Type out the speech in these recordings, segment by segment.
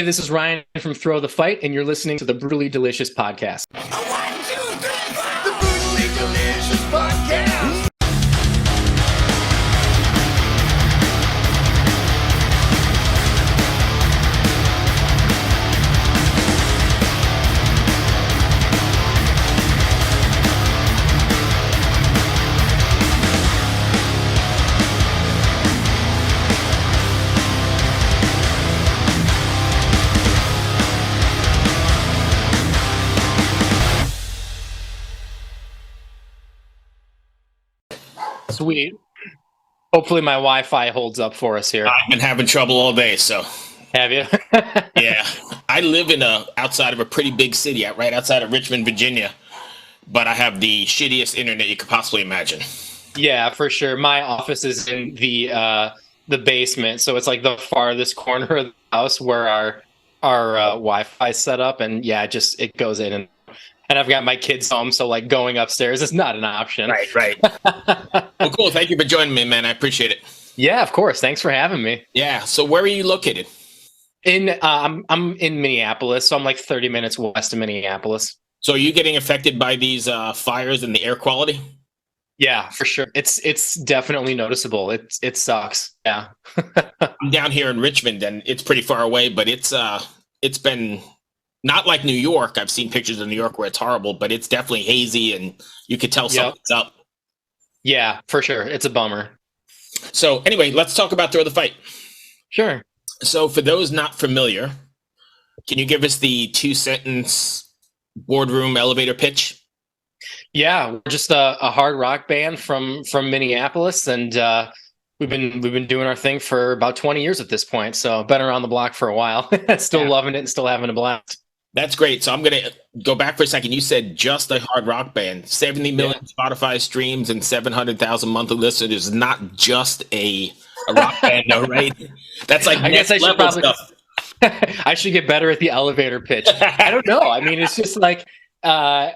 this is Ryan from Throw the Fight, and you're listening to the Brutally Delicious podcast. One, two, three, four. The Brutally Delicious podcast. Sweet. Hopefully my Wi-Fi holds up for us here. I've been having trouble all day, so. Have you? Yeah. I live outside of a pretty big city, right outside of Richmond, Virginia, but I have the shittiest internet you could possibly imagine. Yeah, for sure. My office is in the basement, so it's like the farthest corner of the house where our Wi-Fi is set up, and yeah, it goes in and I've got my kids home, so like going upstairs is not an option. Right. Well, cool. Thank you for joining me, man. I appreciate it. Yeah, of course. Thanks for having me. Yeah. So where are you located? I'm in Minneapolis, so I'm like 30 minutes west of Minneapolis. So are you getting affected by these fires and the air quality? Yeah, for sure. It's definitely noticeable. It sucks. Yeah. I'm down here in Richmond, and it's pretty far away, but it's been not like New York. I've seen pictures of New York where it's horrible, but it's definitely hazy, and you could tell something's up. Yeah, for sure. It's a bummer. So anyway, let's talk about Throw the Fight. Sure. So for those not familiar, can you give us the 2-sentence boardroom elevator pitch? Yeah, we're just a hard rock band from Minneapolis, and we've been doing our thing for about 20 years at this point. So been around the block for a while. Still loving it and still having a blast. That's great. So I'm going to go back for a second. You said just a hard rock band, 70 million Spotify streams and 700,000 monthly listeners is not just a rock band, though, right? That's like I guess I should probably stuff. I should get better at the elevator pitch. I don't know. I mean, it's just like, yeah.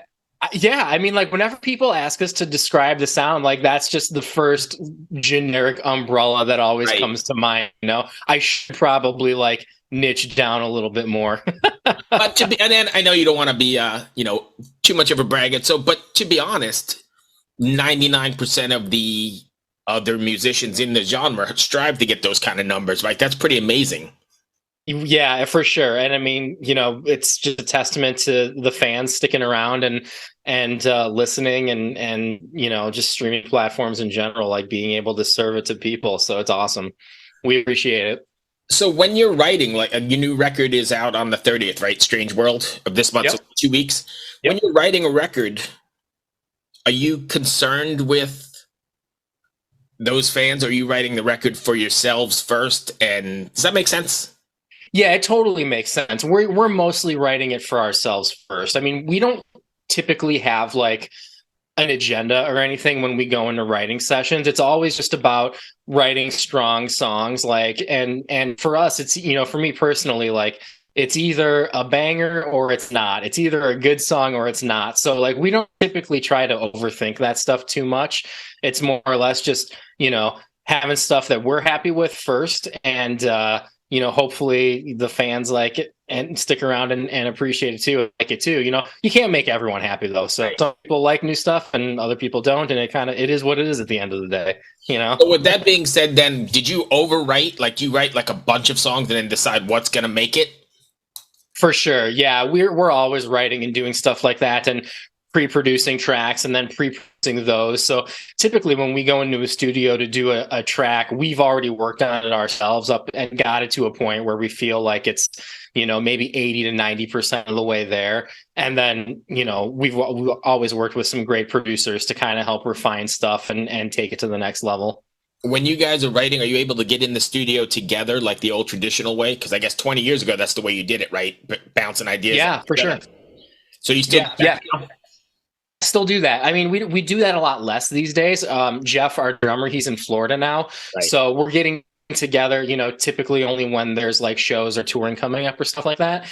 I mean, like whenever people ask us to describe the sound, like that's just the first generic umbrella that always comes to mind. You know, I should probably like niche down a little bit more. But and then I know you don't want to be, too much of a braggart. So, but to be honest, 99% of the other musicians in the genre strive to get those kind of numbers, right? That's pretty amazing. Yeah, for sure. And I mean, it's just a testament to the fans sticking around and listening and just streaming platforms in general, like being able to serve it to people. So it's awesome. We appreciate it. So when you're writing, like your new record is out on the 30th, right? Strange World of this month, so 2 weeks. Yep. When you're writing a record, are you concerned with those fans? Or are you writing the record for yourselves first? And does that make sense? Yeah, it totally makes sense. We're mostly writing it for ourselves first. I mean, we don't typically have like an agenda or anything when we go into writing sessions. It's always just about writing strong songs, like and for us, it's for me personally, like it's either a banger or it's not. It's either a good song or it's not. So like we don't typically try to overthink that stuff too much. It's more or less just having stuff that we're happy with first, and hopefully the fans like it and stick around and appreciate it too. Like it too. You can't make everyone happy though. So some people like new stuff and other people don't, and it is what it is at the end of the day. So with that being said, then did you overwrite? Like you write like a bunch of songs and then decide what's gonna make it? For sure. Yeah, we're always writing and doing stuff like that, and pre-producing tracks and then pre-producing those. So typically when we go into a studio to do a track, we've already worked on it ourselves up and got it to a point where we feel like it's, maybe 80 to 90% of the way there. And then, we've always worked with some great producers to kind of help refine stuff and take it to the next level. When you guys are writing, are you able to get in the studio together like the old traditional way? Because I guess 20 years ago, that's the way you did it, right? Bouncing ideas. Yeah, for sure. So you still still do that. I mean, we do that a lot less these days. Jeff, our drummer, he's in Florida now. Right. So we're getting together, typically only when there's like shows or touring coming up or stuff like that.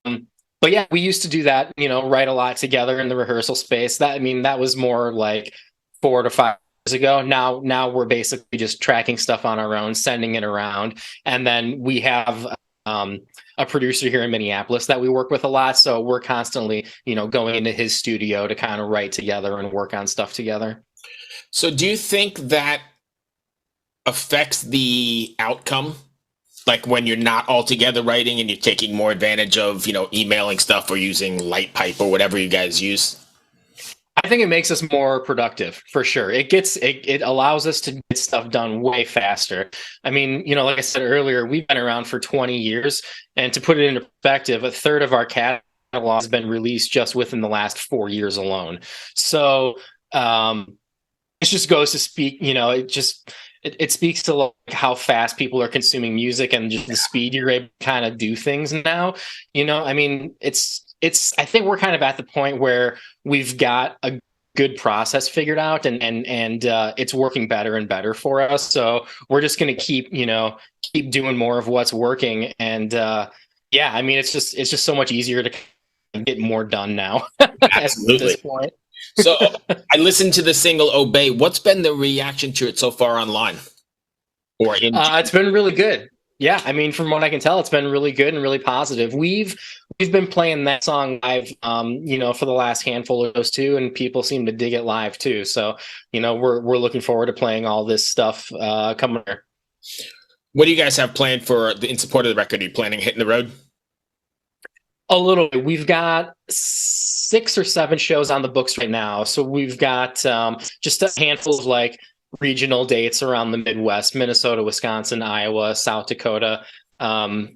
But yeah, we used to do that, write a lot together in the rehearsal space. That was more like 4 to 5 years ago. Now we're basically just tracking stuff on our own, sending it around. And then we have a producer here in Minneapolis that we work with a lot. So we're constantly, going into his studio to kind of write together and work on stuff together. So do you think that affects the outcome? Like when you're not all together writing and you're taking more advantage of, emailing stuff or using Lightpipe or whatever you guys use? I think it makes us more productive for sure. It allows us to get stuff done way faster. I mean, like I said earlier, we've been around for 20 years, and to put it into perspective, a third of our catalog has been released just within the last 4 years alone. So it just goes to speak, it speaks to like how fast people are consuming music and just the speed you're able to kind of do things now. I mean, I think we're kind of at the point where we've got a good process figured out, and it's working better and better for us. So we're just going to keep doing more of what's working. And yeah, I mean, it's just so much easier to get more done now. Absolutely. At this point. So I listened to the single Obey. What's been the reaction to it so far online? Or it's been really good. Yeah, I mean, from what I can tell, it's been really good and really positive. We've been playing that song live, for the last handful of those too, and people seem to dig it live too. So, we're looking forward to playing all this stuff coming here. What do you guys have planned in support of the record? Are you planning hitting the road? A little bit. We've got 6 or 7 shows on the books right now. So we've got just a handful of like regional dates around the Midwest: Minnesota, Wisconsin, Iowa, South Dakota, the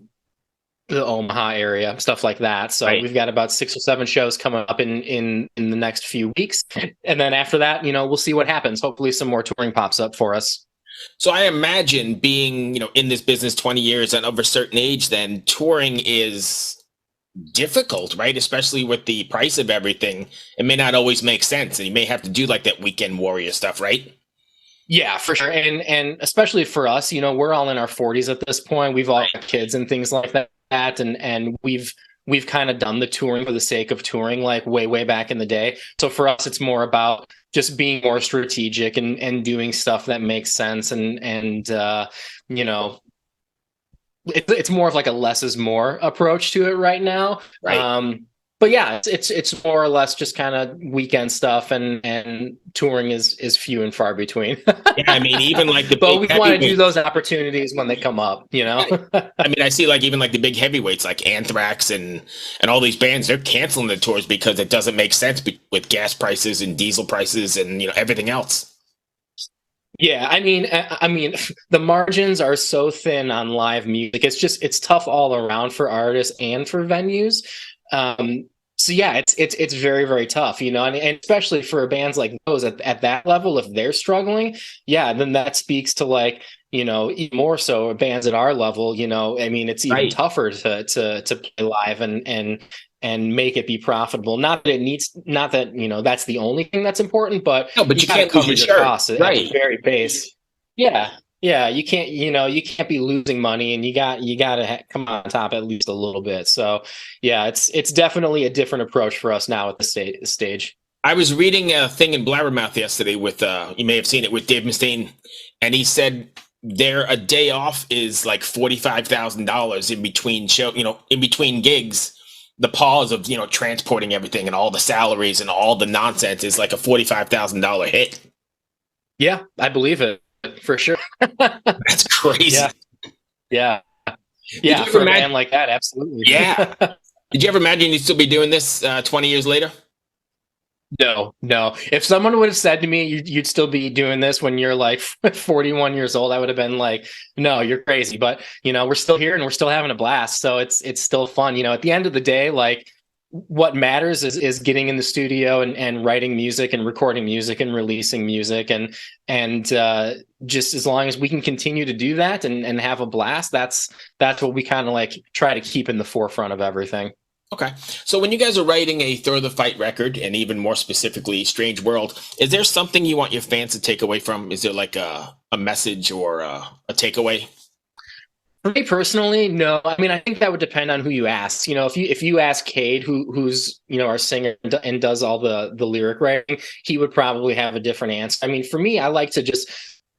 Omaha area, stuff like that. So We've got about 6 or 7 shows coming up in the next few weeks. And then after that, we'll see what happens. Hopefully some more touring pops up for us. So I imagine being, in this business 20 years and of a certain age, then touring is difficult, right? Especially with the price of everything. It may not always make sense, and you may have to do like that weekend warrior stuff, right? Yeah, for sure. And especially for us, we're all in our 40s at this point. We've all got kids and things like that. And we've kind of done the touring for the sake of touring, like way back in the day. So for us, it's more about just being more strategic and doing stuff that makes sense. It's more of like a less is more approach to it right now. Right. But yeah, it's more or less just kind of weekend stuff, and touring is few and far between. Yeah, I mean, even like but we want to do those opportunities when they come up, I mean, I see like even like the big heavyweights like Anthrax and all these bands, they're canceling the tours because it doesn't make sense with gas prices and diesel prices and everything else. Yeah, I mean, the margins are so thin on live music. It's tough all around for artists and for venues. So yeah, it's very, very tough, and especially for bands like those at that level, if they're struggling, yeah, then that speaks to like, even more so bands at our level, I mean, it's even tougher to play live and make it be profitable. Not that that's the only thing that's important, but no, but you can't cover your costs at the very base. Yeah, you can't, you can't be losing money, and you got to come on top at least a little bit. So yeah, it's definitely a different approach for us now at the stage. I was reading a thing in Blabbermouth yesterday with you may have seen it, with Dave Mustaine, and he said a day off is like $45,000 in between in between gigs. The pause of transporting everything and all the salaries and all the nonsense is like a $45,000 hit. Yeah, I believe it. For sure. That's crazy. Yeah. For a band like that, absolutely. Yeah. Did you ever imagine you'd still be doing this 20 years later? No. If someone would have said to me, you'd still be doing this when you're like 41 years old, I would have been like, no, you're crazy. But, we're still here and we're still having a blast. So it's still fun. At the end of the day, like, what matters is getting in the studio and writing music and recording music and releasing music, and just as long as we can continue to do that and have a blast, that's what we kind of like try to keep in the forefront of everything. Okay. So when you guys are writing a Throw the Fight record, and even more specifically Strange World, is there something you want your fans to take away from? Is there like a message or a takeaway? For me personally, no. I mean, I think that would depend on who you ask. If you ask Cade, who's our singer and does all the lyric writing, he would probably have a different answer. I mean, for me, I like to just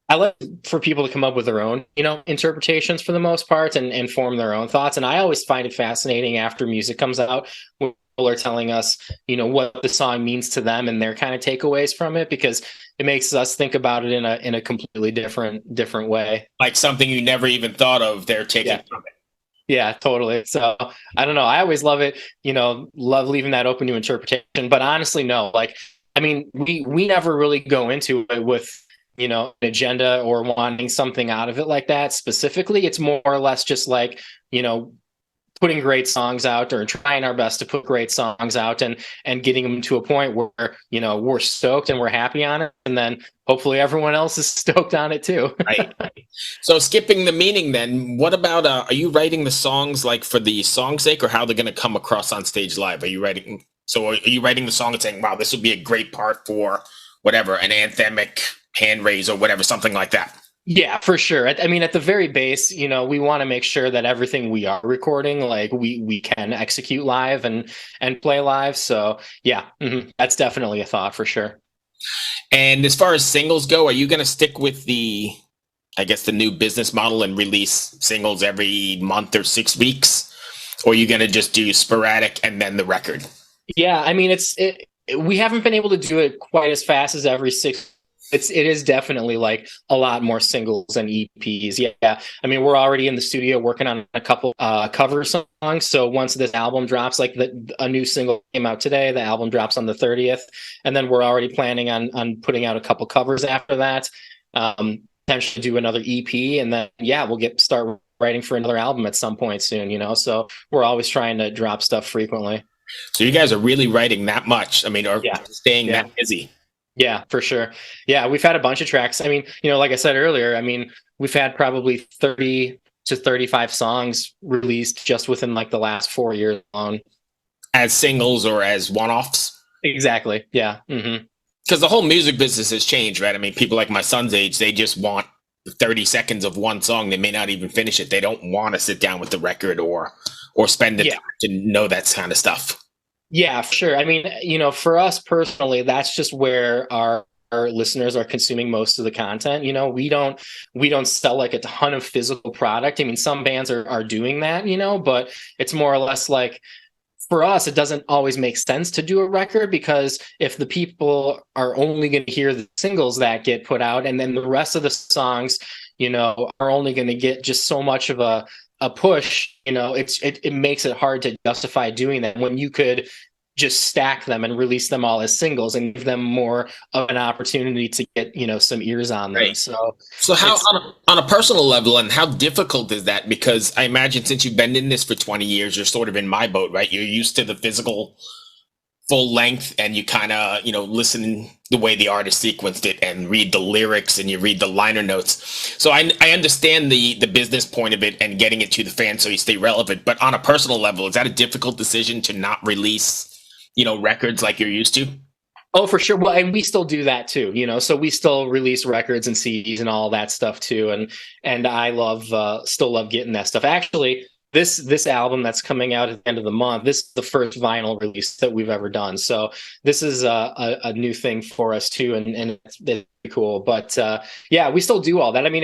I like for people to come up with their own, interpretations for the most part, and form their own thoughts. And I always find it fascinating after music comes out when people are telling us, what the song means to them and their kind of takeaways from it, because it makes us think about it in a completely different way. Like something you never even thought of, they're taking Yeah. from it. Yeah, totally. So I don't know. I always love it, love leaving that open to interpretation. But honestly, no, like, I mean, we never really go into it with, an agenda or wanting something out of it like that specifically. It's more or less just like, putting great songs out, or trying our best to put great songs out, and getting them to a point where, we're stoked and we're happy on it. And then hopefully everyone else is stoked on it too. Right. So skipping the meaning then, what about are you writing the songs like for the song's sake, or how they're going to come across on stage live? Are you writing the song and saying, wow, this would be a great part for whatever, an anthemic hand raise or whatever, something like that? Yeah, for sure. I mean, at the very base, we want to make sure that everything we are recording, like we can execute live and play live. So yeah, that's definitely a thought for sure. And as far as singles go, are you going to stick with I guess, the new business model and release singles every month or 6 weeks? Or are you going to just do sporadic and then the record? Yeah, I mean, we haven't been able to do it quite as fast as every 6. It is definitely like a lot more singles and EPs. Yeah. I mean, we're already in the studio working on a couple cover songs. So once this album drops, like a new single came out today, the album drops on the 30th. And then we're already planning on putting out a couple covers after that. Potentially do another EP. And then, yeah, we'll start writing for another album at some point soon, So we're always trying to drop stuff frequently. So you guys are really writing that much. I mean, or staying that busy. Yeah, for sure. Yeah, we've had a bunch of tracks. I mean, like I said earlier, I mean, we've had probably 30 to 35 songs released just within like the last 4 years alone. As singles or as one-offs? Exactly. Yeah. Because the whole music business has changed, right? I mean, people like my son's age, they just want 30 seconds of one song. They may not even finish it. They don't want to sit down with the record or spend the time to know that kind of stuff. Yeah, for sure. I mean, for us personally, that's just where our listeners are consuming most of the content. We don't sell like a ton of physical product. I mean, some bands are doing that, but it's more or less like, for us, it doesn't always make sense to do a record, because if the people are only going to hear the singles that get put out, and then the rest of the songs, are only going to get just so much of a push, it makes it hard to justify doing that when you could just stack them and release them all as singles and give them more of an opportunity to get, some ears on them. Right. So how on a personal level, and how difficult is that? Because I imagine since you've been in this for 20 years, you're sort of in my boat, right? You're used to the physical full length, and you kind of, listen the way the artist sequenced it and read the lyrics and you read the liner notes. So I understand the business point of it and getting it to the fans so you stay relevant. But on a personal level, is that a difficult decision to not release, records like you're used to? Oh, for sure. Well, and we still do that too, so we still release records and CDs and all that stuff too. And I still love getting that stuff. Actually, this album that's coming out at the end of the month, this is the first vinyl release that we've ever done. So this is a new thing for us too. And it's pretty cool. But yeah, we still do all that. I mean,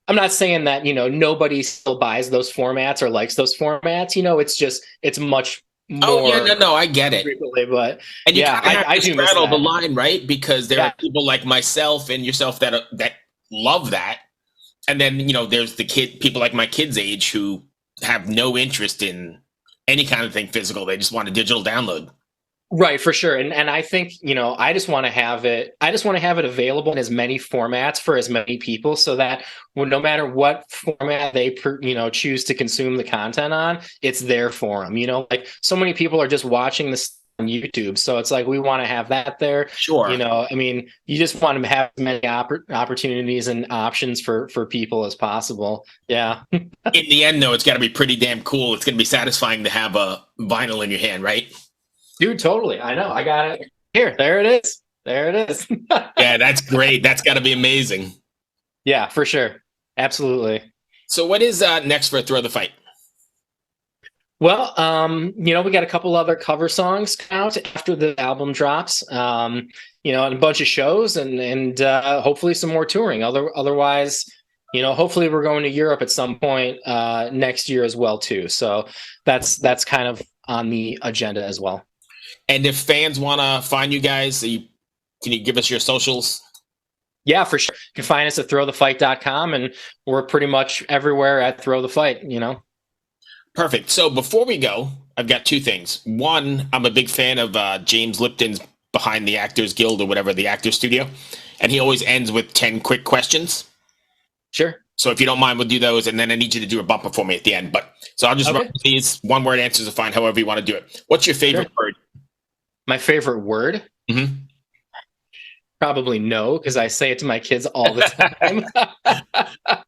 I'm not saying that, nobody still buys those formats or likes those formats. It's much more. Oh yeah, no, I get it. Frequently, but and you I do straddle the line, right? Because there are people like myself and yourself that love that, and then there's people like my kids' age who have no interest in any kind of thing physical. They just want a digital download. Right, for sure. And I think, I just want to have it available in as many formats for as many people, so that no matter what format they choose to consume the content on, it's there for them. Like so many people are just watching this on YouTube. So it's like, we want to have that there. Sure. I mean, you just want to have as many opportunities and options for people as possible. Yeah. In the end, though, it's got to be pretty damn cool. It's going to be satisfying to have a vinyl in your hand, right? Dude, totally. I know. I got it here. There it is. There it is. Yeah, that's great. That's got to be amazing. Yeah, for sure. Absolutely. So what is next for Throw the Fight? Well, we got a couple other cover songs out after the album drops. And a bunch of shows and hopefully some more touring. Otherwise, hopefully we're going to Europe at some point next year as well too. So that's kind of on the agenda as well. And if fans want to find you guys, can you give us your socials? Yeah, for sure. You can find us at throwthefight.com, and we're pretty much everywhere at Throw the Fight, Perfect. So before we go, I've got two things. One, I'm a big fan of James Lipton's Behind the Actors Guild or whatever, the Actors Studio. And he always ends with 10 quick questions. Sure. So if you don't mind, we'll do those. And then I need you to do a bumper for me at the end. So I'll just run these. One word answers are fine, however you want to do it. What's your favorite word? My favorite word? Mm-hmm. Probably no, because I say it to my kids all the time.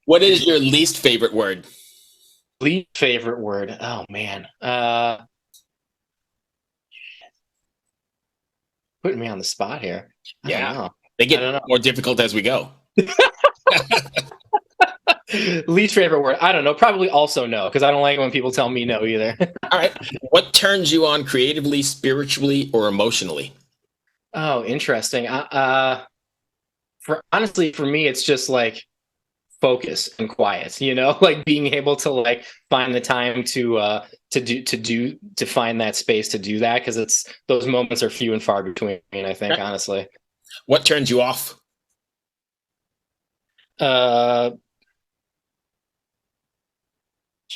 What is your least favorite word? Least favorite word? Oh, man. Putting me on the spot here. I don't know. They get more difficult as we go. Least favorite word? I don't know. Probably also no, because I don't like it when people tell me no either. All right. What turns you on creatively, spiritually, or emotionally? Oh, interesting. Honestly, for me, it's just like focus and quiet, like being able to like find the time to find that space to do that, because those moments are few and far between, I think, honestly. What turns you off? I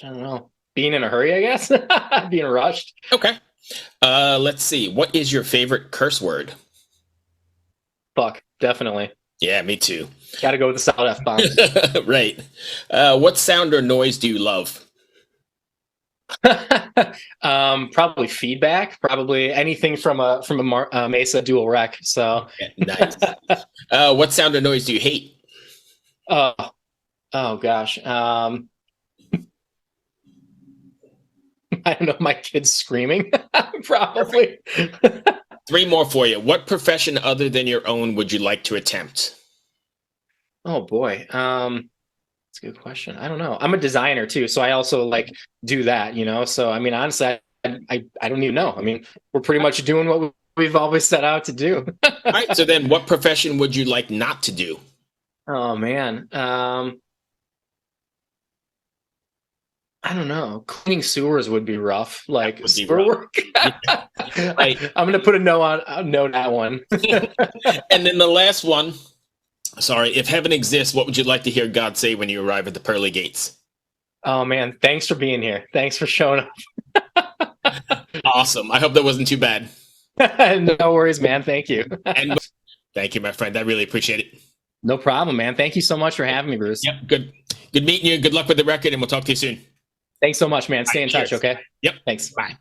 don't know. Being in a hurry, I guess. Being rushed. Okay. Let's see. What is your favorite curse word? Fuck, definitely. Yeah, me too. Got to go with the solid F-bomb. Right. What sound or noise do you love? Probably feedback. Probably anything from a Mesa dual rec. So nice. What sound or noise do you hate? Oh gosh. I don't know. My kids screaming. Probably. 3 more for you. What profession other than your own would you like to attempt? Oh boy. That's a good question. I don't know. I'm a designer too, so I also like do that, So I mean, honestly, I don't even know. I mean, we're pretty much doing what we've always set out to do. All right. So then, what profession would you like not to do? Oh man. I don't know. Cleaning sewers would be rough. Like sewer work. Right. I'm gonna put a no on that one. And then the last one. Sorry, if heaven exists, what would you like to hear God say when you arrive at the pearly gates? Oh man, thanks for being here. Thanks for showing up. Awesome. I hope that wasn't too bad. No worries, man. Thank you. And thank you, my friend. I really appreciate it. No problem, man. Thank you so much for having me, Bruce. Yep. Good meeting you. Good luck with the record, and we'll talk to you soon. Thanks so much, man. Stay in touch, okay? Yep. Thanks. Bye.